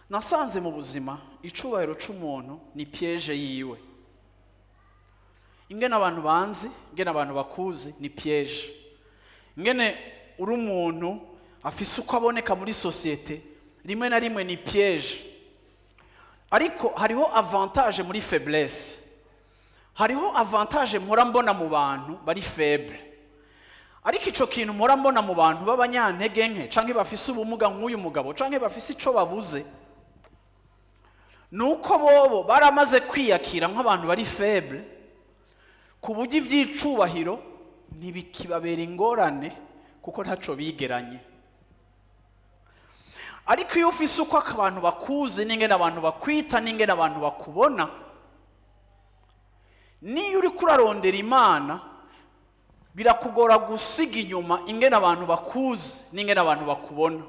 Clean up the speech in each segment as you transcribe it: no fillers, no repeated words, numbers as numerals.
nasanze mu buzima icubahiro c'umuntu ni piège yiwe. Ingene abantu banzi, ingene abantu bakuzi ni piège. Ingene uri umuntu afise uko aboneka muri societe, rimwe na rimwe ni piège. Ariko hariho avantage muri faiblesse. Hariho avantage mpora mbona mu bantu bari faible. Ariko ico kintu mpora mbona mu bantu b'abanyantege nke canke bafise ubumuga nk'uyu mugabo canke bafise ico babuze, nuko bobo baramaze kwiyakira nk'abantu bari faible, ku buryo ivy'icubahiro ntibikibabera ingorane kuko ntaco bigeranye. Ariko iyo ufise uko abantu bakuzi n'ingene abantu bakwita n'ingene abantu bakubona, niyo uriko urarondera Imana birakugora gusiga inyuma ingene abantu bakuzi n'ingene abantu bakubona.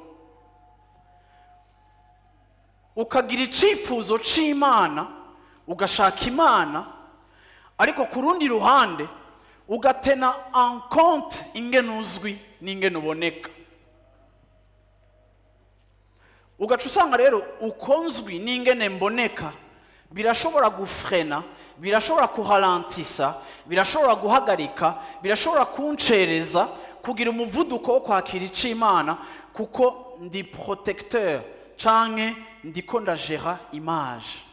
Ukagira icifuzo c'Imana, ugashaka Imana, ariko ku rundi ruhande ugatena en compte ingene uzwi n'ingene uboneka. Ugaca usanga rero ukonzwi n'ingene mboneka birashobora gufrena, birashobora kuhalantisa, birashobora guhagarika, birashobora kuncereza kugira umuvuduko wo kwakira ic'Imana, kuko ndi protecteur canke ndiko ndagera image.